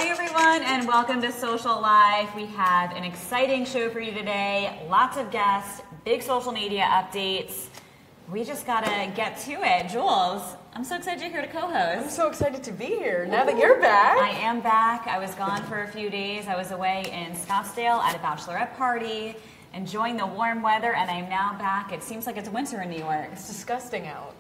Hi everyone, and welcome to Social Live. We have an exciting show for you today. Lots of guests, big social media updates. We just gotta get to it. Jules, I'm so excited you're here to co-host. I'm so excited to be here now that you're back. I am back. I was gone for a few days. I was away in Scottsdale at a bachelorette party, enjoying the warm weather, and I'm now back. It seems like it's winter in New York. It's disgusting out.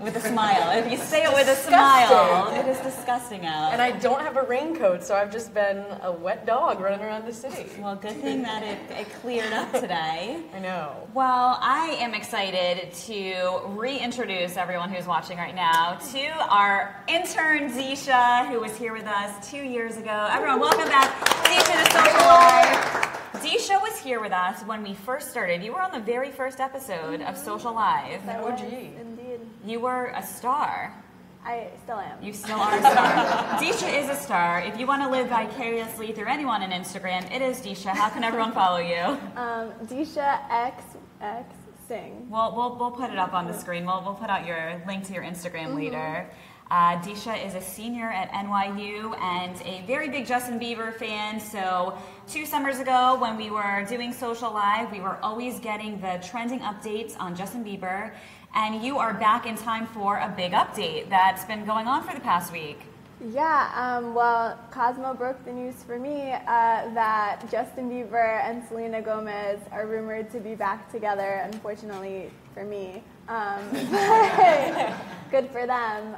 With a smile. If you say it with a smile, it is disgusting out. And I don't have a raincoat, so I've just been a wet dog running around the city. Well, good thing that it cleared up today. I know. Well, I am excited to reintroduce everyone who's watching right now to our intern, Zisha, who was here with us 2 years ago. Everyone, welcome back, Zisha to Social Live. Zisha was here with us when we first started. You were on the very first episode of Social Live. OG. Indeed. You were a star. I still am. You still are a star. Disha is a star. If you want to live vicariously through anyone on Instagram, it is Disha. How can everyone follow you? Disha X Sing. We'll put it up on the screen. We'll put out your link to your Instagram later. Disha is a senior at NYU and a very big Justin Bieber fan. So 2 summers ago when we were doing Social Live, we were always getting the trending updates on Justin Bieber. And you are back in time for a big update that's been going on for the past week. Yeah, well, Cosmo broke the news for me that Justin Bieber and Selena Gomez are rumored to be back together, unfortunately for me. Good for them.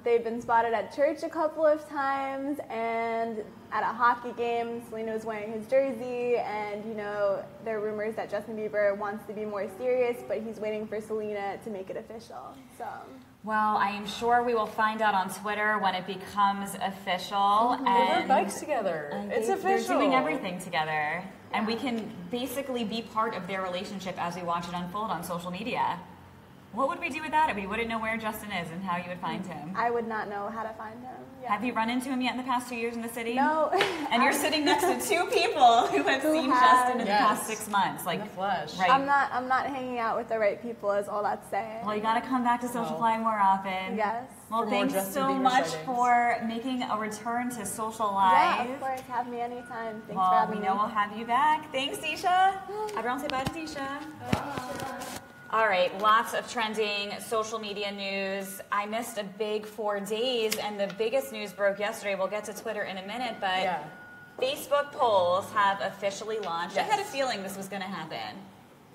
They've been spotted at church a couple of times, and at a hockey game, Selena was wearing his jersey, and, you know, there are rumors that Justin Bieber wants to be more serious, but he's waiting for Selena to make it official, so... Well, I am sure we will find out on Twitter when it becomes official. They ride bikes together. It's official. They're doing everything together. And we can basically be part of their relationship as we watch it unfold on social media. What would we do without it? We wouldn't know where Justin is and how you would find him. I would not know how to find him. Yeah. Have you run into him yet in the past 2 years in the city? No. And you're sitting next to 2 people who have seen Justin in the past 6 months. Like, in the flesh. Right. I'm not hanging out with the right people is all that's saying. Well, you got to come back to SocialFly more often. Yes. Well, For thanks Justin so Bieber much sightings. for making a return to Social Live. Yeah, of course. Have me anytime. Thanks for having me. We know we'll have you back. Thanks, Disha. Everyone say bye to Disha. All right, lots of trending social media news. I missed a big 4 days, and the biggest news broke yesterday. We'll get to Twitter in a minute, but Facebook polls have officially launched. Yes. I had a feeling this was going to happen.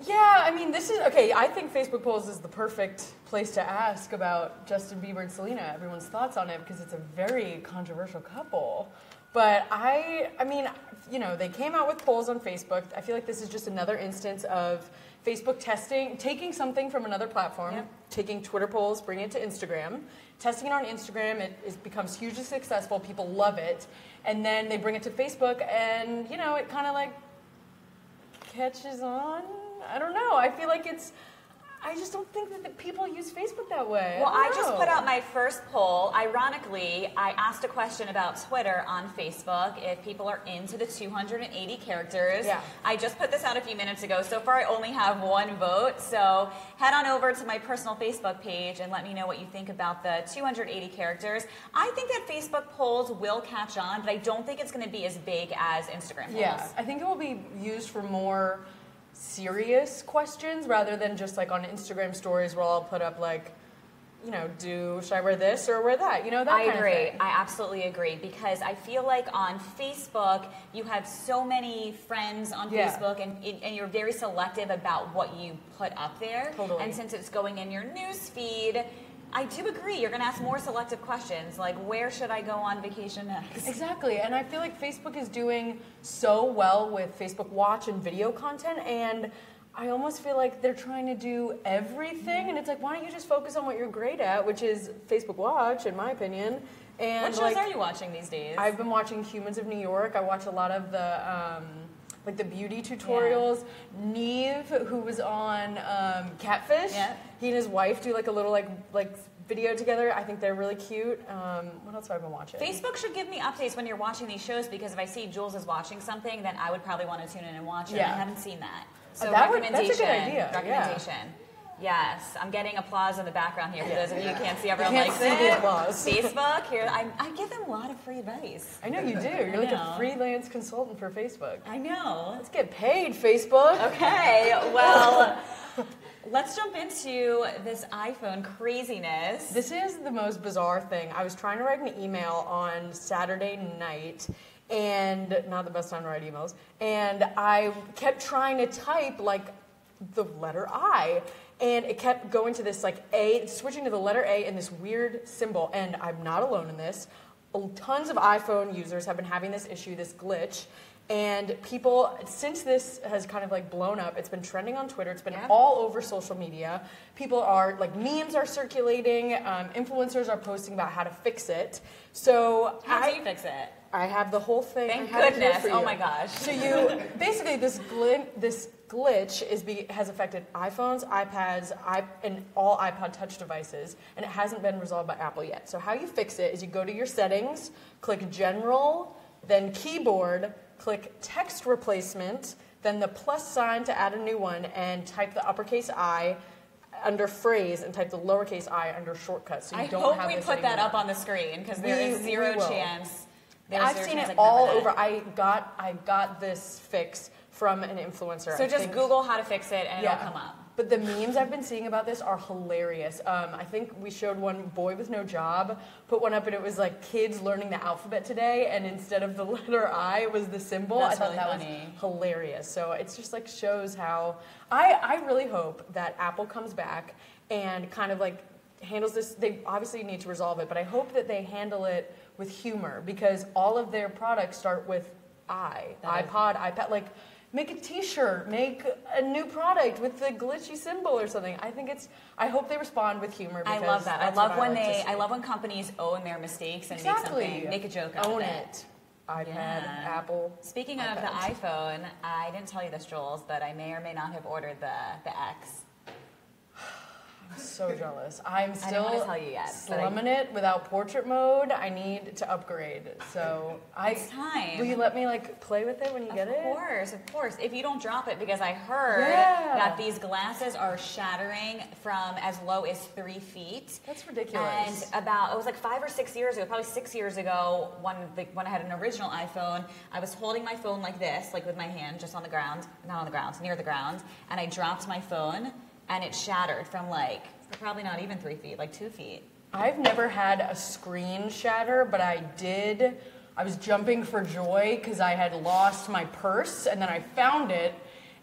Yeah, I mean, this is, okay, I think Facebook polls is the perfect place to ask about Justin Bieber and Selena, everyone's thoughts on it, because it's a very controversial couple. But I mean, you know, they came out with polls on Facebook. I feel like this is just another instance of Facebook taking something from another platform, taking Twitter polls, bringing it to Instagram, testing it on Instagram. It becomes hugely successful. People love it. And then they bring it to Facebook, and, you know, it kind of like catches on. I don't know. I feel like I just don't think that people use Facebook that way. Well, I just put out my first poll. Ironically, I asked a question about Twitter on Facebook, if people are into the 280 characters. Yeah. I just put this out a few minutes ago. So far, I only have 1 vote. So head on over to my personal Facebook page and let me know what you think about the 280 characters. I think that Facebook polls will catch on, but I don't think it's going to be as big as Instagram polls. Yeah, I think it will be used for more serious questions rather than just like on Instagram stories where I'll put up like, you know, should I wear this or wear that? You know, that kind of thing. I absolutely agree, because I feel like on Facebook you have so many friends on Facebook, and you're very selective about what you put up there. Totally. And since it's going in your news feed, I do agree. You're going to ask more selective questions, like where should I go on vacation next? Exactly, and I feel like Facebook is doing so well with Facebook Watch and video content, and I almost feel like they're trying to do everything, and it's like, why don't you just focus on what you're great at, which is Facebook Watch, in my opinion. And what shows are you watching these days? I've been watching Humans of New York. I watch a lot of the like the beauty tutorials. Neve, who was on Catfish, he and his wife do like a little like video together. I think they're really cute. What else have I been watching? Facebook should give me updates when you're watching these shows, because if I see Jules is watching something, then I would probably want to tune in and watch it. I haven't seen that. So that's a good idea. Recommendation. Yes, I'm getting applause in the background here. For those of you who can't see, everyone can't likes see it. the applause. Facebook, here, I give them a lot of free advice. I know you do. You're like a freelance consultant for Facebook. I know. Let's get paid, Facebook. Okay, well, let's jump into this iPhone craziness. This is the most bizarre thing. I was trying to write an email on Saturday night, and not the best time to write emails, and I kept trying to type like the letter I, and it kept going to this like A, switching to the letter A and this weird symbol, and I'm not alone in this. Tons of iPhone users have been having this issue, this glitch, and people, since this has kind of like blown up, it's been trending on Twitter, it's been all over social media. People are, like, memes are circulating, influencers are posting about how to fix it. So how do you fix it? I have the whole thing. Thank goodness. Oh my gosh. So you, basically this glitch has affected iPhones, iPads, and all iPod Touch devices, and it hasn't been resolved by Apple yet. So how you fix it is you go to your settings, click General, then Keyboard, click Text Replacement, then the plus sign to add a new one, and type the uppercase I under Phrase and type the lowercase I under Shortcuts. So you don't have I hope we put that up on the screen, because there is zero chance. I've seen it all over. I got this fix from an influencer. So just Google how to fix it and it'll come up. But the memes I've been seeing about this are hilarious. I think we showed one boy with no job, put one up, and it was like kids learning the alphabet today, and instead of the letter I was the symbol. That's I thought really that funny. was hilarious. So it's just like shows how I really hope that Apple comes back and kind of like handles this. They obviously need to resolve it, but I hope that they handle it with humor, because all of their products start with iPod, iPad, like make a t-shirt, make a new product with the glitchy symbol or something. I hope they respond with humor. I love that. I love when companies own their mistakes and make a joke out of it. Own it. iPad, Apple. Speaking of the iPhone, I didn't tell you this, Jules, but I may or may not have ordered the X. I'm so jealous. I'm still I didn't want to tell you yet, slumming it without portrait mode. I need to upgrade. So it's time. Will you let me like play with it when you get it? Of course. If you don't drop it, because I heard that these glasses are shattering from as low as 3 feet. That's ridiculous. And it was like 5 or 6 years ago, probably 6 years ago, when I had an original iPhone, I was holding my phone like this, like with my hand just on the ground, not on the ground, near the ground, and I dropped my phone. And it shattered from probably not even 3 feet, like 2 feet. I've never had a screen shatter, but I did. I was jumping for joy because I had lost my purse, and then I found it,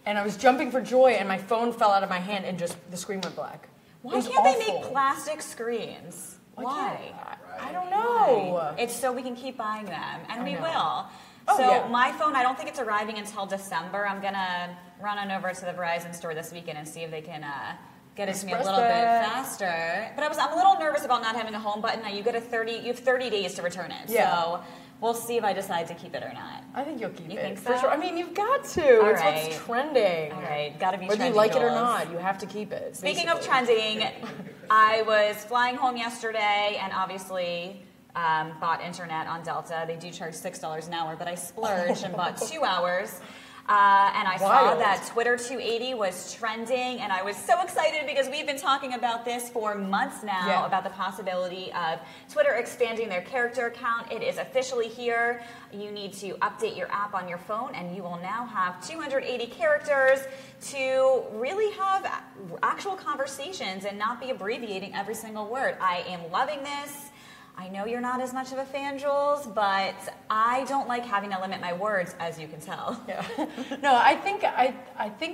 and I was jumping for joy, and my phone fell out of my hand, and just the screen went black. Why can't they make plastic screens? Why? I don't know. It's so we can keep buying them, and we will. Oh, so my phone, I don't think it's arriving until December. I'm gonna run on over to the Verizon store this weekend and see if they can get it to me a little bit faster. But I'm a little nervous about not having a home button. Now you have 30 days to return it. Yeah. So we'll see if I decide to keep it or not. I think you'll keep it. You think so? For sure. I mean, you've got to. All it's right. what's trending. All right, gotta be Whether trending. Whether you like it or not, you have to keep it. Speaking of trending, I was flying home yesterday and obviously bought internet on Delta. They do charge $6 an hour, but I splurged and bought 2 hours. And I saw that Twitter 280 was trending, and I was so excited because we've been talking about this for months now, about the possibility of Twitter expanding their character count. It is officially here. You need to update your app on your phone, and you will now have 280 characters to really have actual conversations and not be abbreviating every single word. I am loving this. I know you're not as much of a fan, Jules, but I don't like having to limit my words, as you can tell. Yeah. No, I think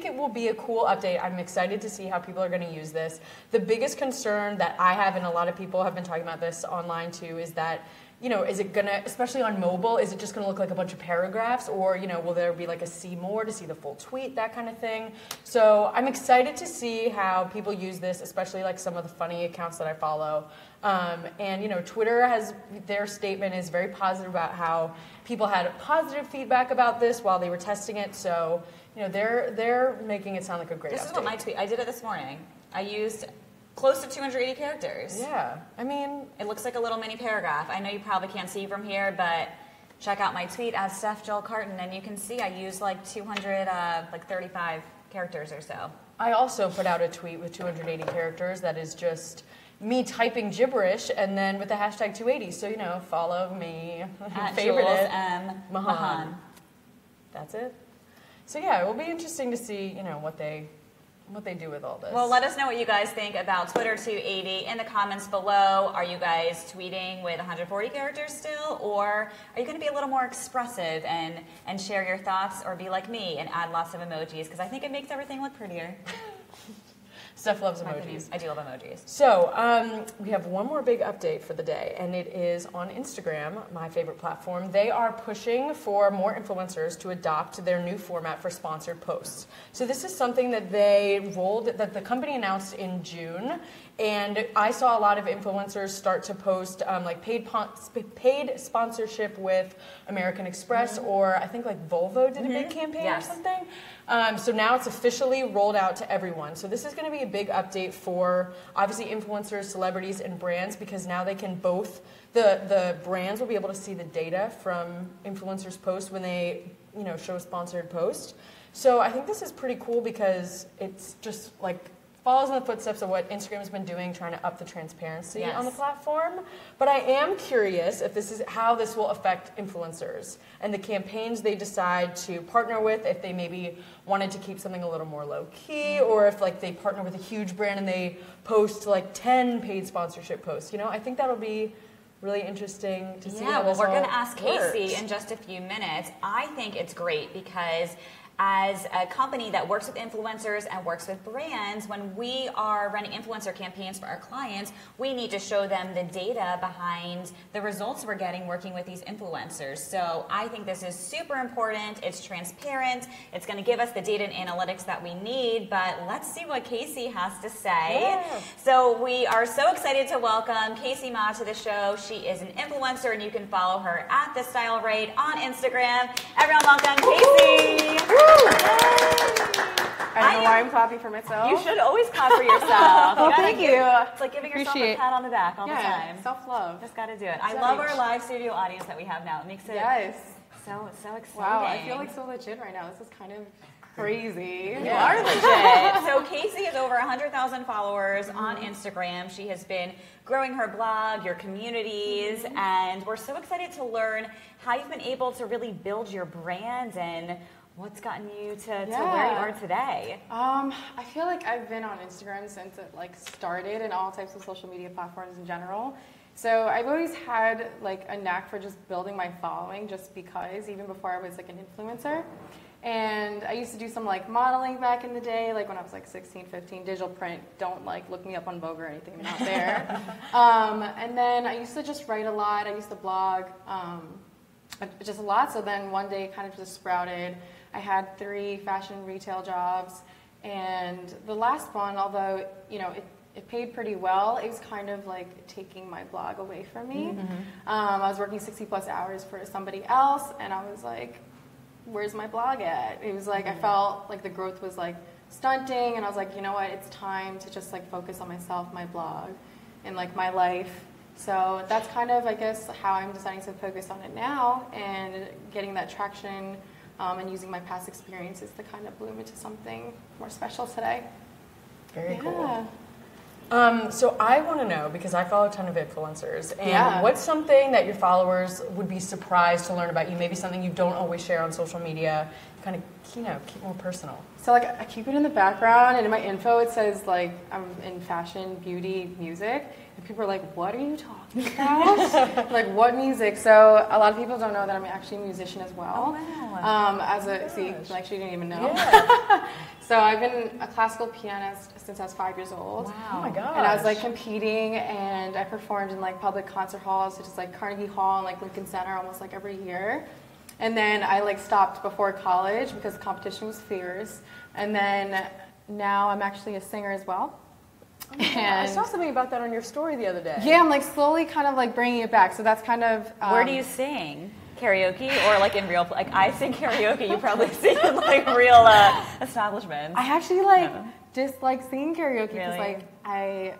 it will be a cool update. I'm excited to see how people are going to use this. The biggest concern that I have, and a lot of people have been talking about this online too, is that, is it going to, especially on mobile, is it just going to look like a bunch of paragraphs, or, will there be like a see more to see the full tweet, that kind of thing? So I'm excited to see how people use this, especially like some of the funny accounts that I follow. And Twitter their statement is very positive about how people had positive feedback about this while they were testing it. So, they're making it sound like a great update. This is what my tweet, I did it this morning. I used close to 280 characters. Yeah, I mean, it looks like a little mini paragraph. I know you probably can't see from here, but check out my tweet at Steph Joel Carton, and you can see I used like 235 characters or so. I also put out a tweet with 280 characters that is just me typing gibberish and then with the hashtag 280. So, follow me. At Favorite Jules it. M. Mahan. That's it. So, yeah, it will be interesting to see, what they do with all this. Well, let us know what you guys think about Twitter 280 in the comments below. Are you guys tweeting with 140 characters still, or are you going to be a little more expressive and share your thoughts, or be like me and add lots of emojis? Because I think it makes everything look prettier. Steph loves emojis. I do love emojis. So, we have one more big update for the day, and it is on Instagram, my favorite platform. They are pushing for more influencers to adopt their new format for sponsored posts. So this is something that that the company announced in June, and I saw a lot of influencers start to post paid sponsorship with American Express, or I think like Volvo did a big campaign or something. So now it's officially rolled out to everyone. So this is going to be a big update for obviously influencers, celebrities, and brands, because now they can both, the brands will be able to see the data from influencers' posts when they show a sponsored post. So I think this is pretty cool because it's just like follows in the footsteps of what Instagram's been doing, trying to up the transparency on the platform. But I am curious if this is how this will affect influencers and the campaigns they decide to partner with, if they maybe wanted to keep something a little more low-key, or if like they partner with a huge brand and they post like 10 paid sponsorship posts. I think that'll be really interesting to see how this we're going to all ask Casey works. in just a few minutes. I think it's great because as a company that works with influencers and works with brands, when we are running influencer campaigns for our clients, we need to show them the data behind the results we're getting working with these influencers. So I think this is super important. It's transparent. It's going to give us the data and analytics that we need, but let's see what Casey has to say. Yeah. So we are so excited to welcome Casey Ma to the show. She is an influencer, and you can follow her at The Style Rate on Instagram. Everyone welcome Casey. I don't know why I'm clapping for myself. You should always clap for yourself. Well, thank you. It's like giving yourself a pat on the back all the time. Self-love. Just got to do it. I love our live studio audience that we have now. It makes it so exciting. Wow, I feel like so legit right now. This is kind of crazy. You are legit. So Casey has over 100,000 followers on Instagram. She has been growing her blog, your communities, and we're so excited to learn how you've been able to really build your brand and what's gotten you to where you are today. I feel like I've been on Instagram since it started, and all types of social media platforms in general. So I've always had a knack for just building my following, just because, even before I was an influencer. And I used to do some modeling back in the day, when I was 16, 15, digital print. Don't look me up on Vogue or anything, I'm not there. And then I used to just write a lot. I used to blog just a lot. So then one day it kind of just sprouted. I had 3 fashion retail jobs, and the last one, although it paid pretty well, it was kind of taking my blog away from me. I was working 60+ hours for somebody else, and I was like, where's my blog at? It was I felt like the growth was stunting, and I was like, you know what, it's time to just focus on myself, my blog, and my life. So that's kind of, I guess, how I'm deciding to focus on it now, and getting that traction, and using my past experiences to kind of bloom into something more special today. Very cool. So I want to know, because I follow a ton of influencers, and what's something that your followers would be surprised to learn about you? Maybe something you don't always share on social media, kind of, keep more personal. So I keep it in the background, and in my info it says I'm in fashion, beauty, music, and people are like, what are you talking about? What music? So a lot of people don't know that I'm actually a musician as well. Oh, wow. She didn't even know. Yeah. So I've been a classical pianist since I was 5 years old. Wow. Oh my gosh. And I was competing, and I performed in public concert halls, such as Carnegie Hall and Lincoln Center, almost every year. And then I stopped before college because the competition was fierce. And then now I'm actually a singer as well. Oh and I saw something about that on your story the other day. Yeah, I'm slowly kind of bringing it back. So that's kind of where do you sing? Karaoke, or in real, I sing karaoke, you probably sing in real establishments. I actually just like singing karaoke because Really? I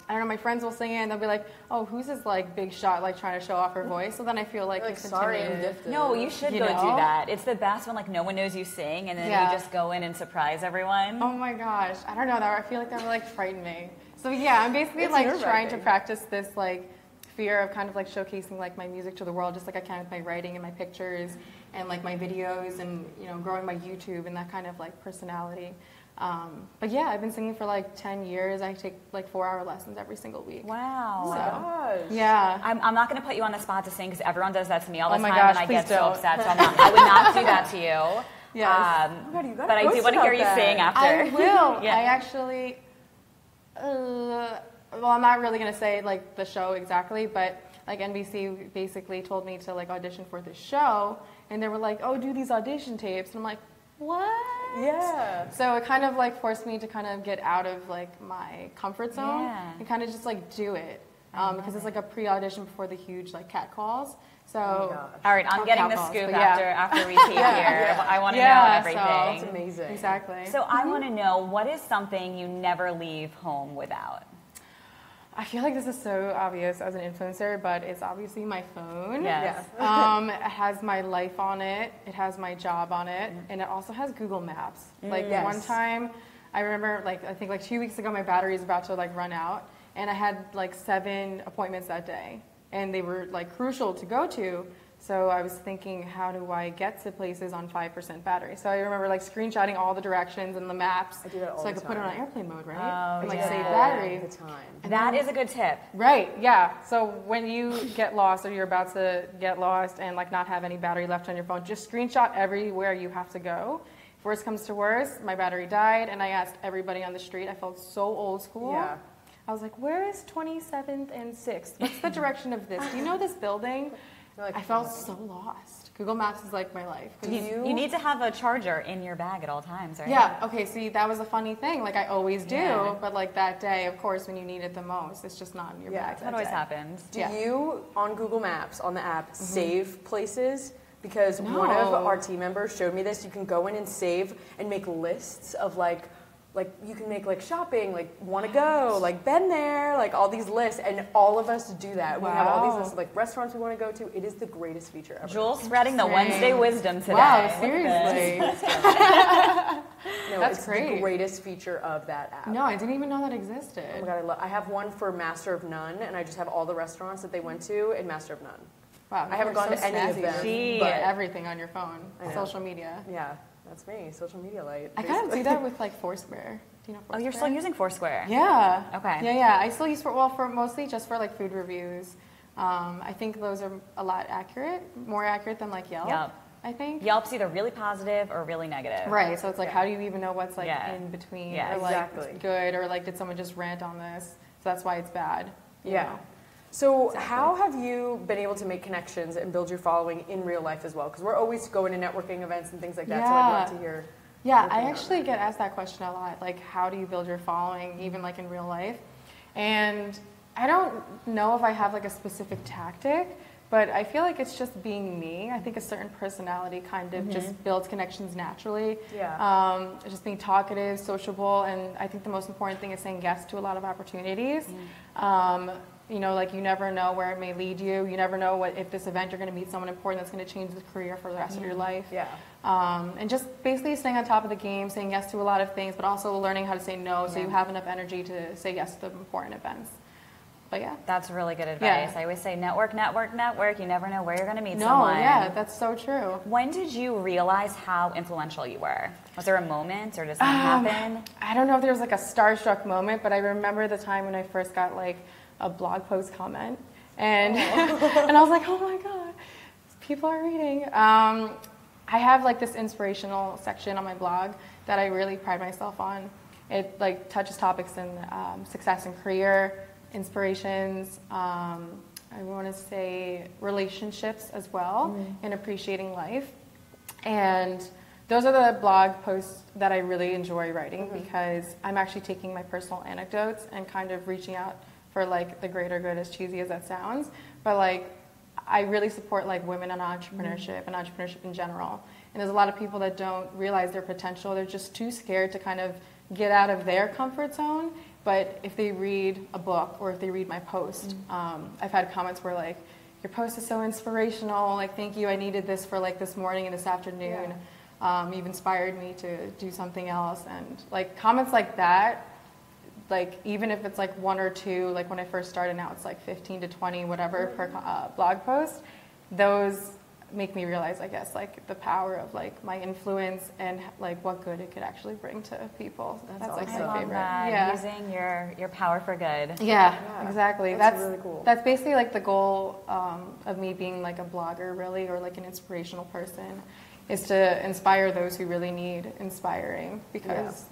don't know, my friends will sing it and they'll be like, oh, who's this like big shot like trying to show off her voice? So then I feel like, sorry, I'm intimidated. gifted. No, you should go do that. It's the best when like no one knows you sing and then you just go in and surprise everyone. Oh my gosh, I don't know, I feel like that would like frighten me. So yeah, I'm basically like trying to practice this like fear of kind of like showcasing like my music to the world, just like I can with my writing and my pictures and like my videos and, you know, growing my YouTube and that kind of like personality. But yeah, I've been singing for like 10 years. I take like 4-hour lessons every single week. Wow. So, yeah. I'm not going to put you on the spot to sing because everyone does that to me all the Oh my time gosh, and I get please so don't. upset. So I would not do that to you. Yes. Oh God, you gotta but I do post want to hear about you that. sing after. I will. Yeah. I actually, well, I'm not really going to say like the show exactly, but like NBC basically told me to like audition for this show and they were like, oh, do these audition tapes. And I'm like, what? Yeah. So it kind of like forced me to kind of get out of like my comfort zone and kind of just like do it. Because it's like a pre-audition before the huge like cat calls. So, all right, I'm getting the scoop after we tape here. I want to know everything. So That's amazing. Exactly. So I want to know, what is something you never leave home without? I feel like this is so obvious as an influencer, but it's obviously my phone. Yes. It has my life on it. It has my job on it, and it also has Google Maps. Like one time, I remember, like I think like 2 weeks ago, my battery is about to like run out, and I had like 7 appointments that day, and they were like crucial to go to. So I was thinking, how do I get to places on 5% battery? So I remember like screenshotting all the directions and the maps, I do that all so I the could put it time. on airplane mode, right? Oh, and like yeah. save battery. All the time. That is a good tip. Right, yeah. So when you get lost or you're about to get lost and like not have any battery left on your phone, just screenshot everywhere you have to go. If worst comes to worst, my battery died and I asked everybody on the street. I felt so old school. Yeah. I was like, where is 27th and 6th? What's the direction of this? Do you know this building? Like, I felt so lost. Google Maps is like my life. You need to have a charger in your bag at all times, right? Yeah, okay, see, that was a funny thing. Like, I always do, Yeah. but like that day, of course, when you need it the most, it's just not in your bag. That always happens. Do you, on Google Maps, on the app, save places? Because one of No. our team members showed me this. You can go in and save and make lists of like you can make like shopping, like want to go, like been there, like all these lists, and all of us do that. We have all these lists of like restaurants we want to go to. It is the greatest feature ever. Jules spreading the Wednesday wisdom today. Wow, Look at seriously? No, That's it's great. the greatest feature of that app. No, I didn't even know that existed. Oh my God, I have one for Master of None, and I just have all the restaurants that they went to in Master of None. Wow, I haven't you're gone so to any of snazzy. them, You but get everything on your phone, I know. social media. Yeah, that's me, social media light. I kind of do that with like Foursquare. Do you know Foursquare? Oh, you're still using Foursquare? Yeah. Okay. Yeah. I still use for mostly just for like food reviews. I think those are a lot more accurate than like Yelp. Yep. I think. Yelp's either really positive or really negative. Right. So it's like, how do you even know what's like in between, Yeah, or like exactly. good, or like did someone just rant on this? So that's why it's bad. you know? So how have you been able to make connections and build your following in real life as well? Because we're always going to networking events and things like that. So I'd love to hear. Yeah, I actually get asked that question a lot. Like, how do you build your following, even like in real life? And I don't know if I have like a specific tactic, but I feel like it's just being me. I think a certain personality kind of just builds connections naturally. Yeah. Just being talkative, sociable, and I think the most important thing is saying yes to a lot of opportunities. You know, like you never know where it may lead you. You never know if this event you're going to meet someone important that's going to change the career for the rest of your life. Yeah. And just basically staying on top of the game, saying yes to a lot of things, but also learning how to say no so you have enough energy to say yes to the important events. But yeah. That's really good advice. I always say network, network, network. You never know where you're going to meet No, someone. yeah, that's so true. When did you realize how influential you were? Was there a moment or did something happen? I don't know if there was like a starstruck moment, but I remember the time when I first got like a blog post comment, and and I was like, oh my god, people are reading. I have like this inspirational section on my blog that I really pride myself on. It like touches topics in success and career, inspirations. I want to say relationships as well, and appreciating life. And those are the blog posts that I really enjoy writing because I'm actually taking my personal anecdotes and kind of reaching out for like the greater good, as cheesy as that sounds. But like, I really support like women in entrepreneurship and entrepreneurship in general. And there's a lot of people that don't realize their potential. They're just too scared to kind of get out of their comfort zone but if they read a book or if they read my post, I've had comments where like, your post is so inspirational, like thank you, I needed this for like this morning and this afternoon. You've inspired me to do something else, and like comments like that, like even if it's like 1 or 2, like when I first started, now it's like 15 to 20, whatever per blog post, those make me realize, I guess, like the power of like my influence and like what good it could actually bring to people. That's like I my love favorite. that. Yeah. Using your power for good. Yeah, exactly. That's really cool. That's basically like the goal of me being like a blogger, really, or like an inspirational person, is to inspire those who really need inspiring, because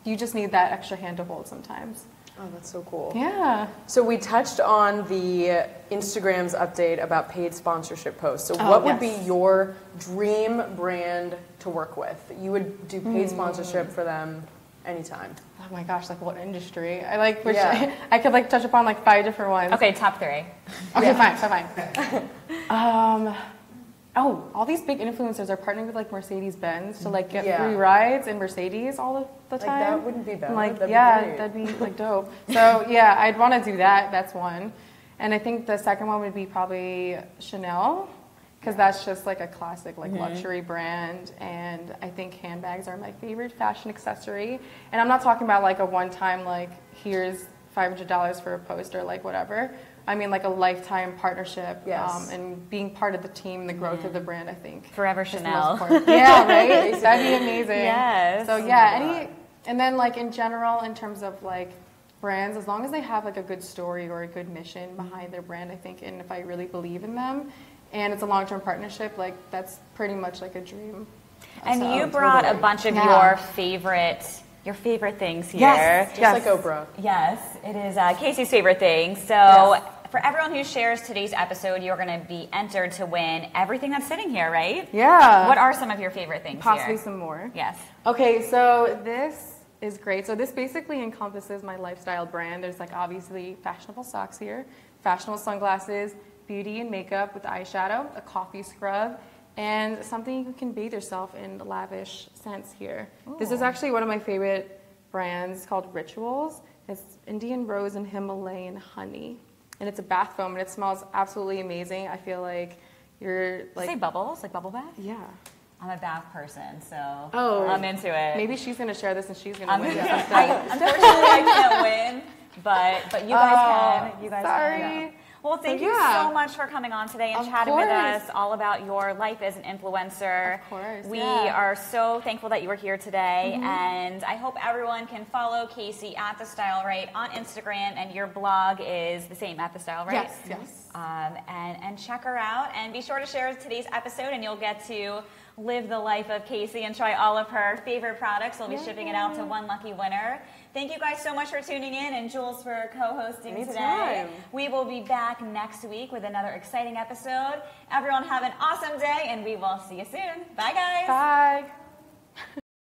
you just need that extra hand to hold sometimes. Oh, that's so cool. Yeah. So we touched on the Instagram's update about paid sponsorship posts. So what would be your dream brand to work with? You would do paid sponsorship for them anytime. Oh my gosh, like what industry? I like wish I could like touch upon like 5 different ones. Okay, top 3. Okay, fine. All these big influencers are partnering with like Mercedes-Benz to like get free rides in Mercedes all the time. Like that wouldn't be bad. I'm like, that'd be like dope. So yeah, I'd want to do that. That's one. And I think the second one would be probably Chanel, because that's just like a classic like luxury brand, and I think handbags are my favorite fashion accessory. And I'm not talking about like a one-time like here's $500 for a post or like whatever. I mean, like a lifetime partnership, and being part of the team, the growth of the brand, I think. Forever Chanel. Yeah, right? That'd be amazing. Yes. So yeah, and then like in general, in terms of like brands, as long as they have like a good story or a good mission behind their brand, I think, and if I really believe in them, and it's a long-term partnership, like that's pretty much like a dream. And you brought a bunch of your favorite things here. Yes, just like Oprah. Yes, it is Casey's favorite thing. So for everyone who shares today's episode, you're going to be entered to win everything that's sitting here, right? Yeah. What are some of your favorite things Possibly here? some more. Yes. Okay, so this is great. So this basically encompasses my lifestyle brand. There's like obviously fashionable socks here, fashionable sunglasses, beauty and makeup with eyeshadow, a coffee scrub, and something you can bathe yourself in lavish scents here. Ooh. This is actually one of my favorite brands called Rituals. It's Indian rose and Himalayan honey. And it's a bath foam, and it smells absolutely amazing. I feel like you're like... Say bubbles, like bubble bath? Yeah. I'm a bath person, so I'm into it. Maybe she's going to share this and she's going to win. Unfortunately, I can't win, but you guys can. You guys can. Well, thank you so much for coming on today and chatting with us all about your life as an influencer. Of course. We are so thankful that you were here today, and I hope everyone can follow Casey at The Style Right on Instagram, and your blog is the same, at The Style Right? Yes. And check her out, and be sure to share today's episode, and you'll get to live the life of Casey and try all of her favorite products. We'll be shipping it out to one lucky winner. Thank you guys so much for tuning in, and Jules for co-hosting today. We will be back next week with another exciting episode. Everyone have an awesome day, and we will see you soon. Bye, guys. Bye.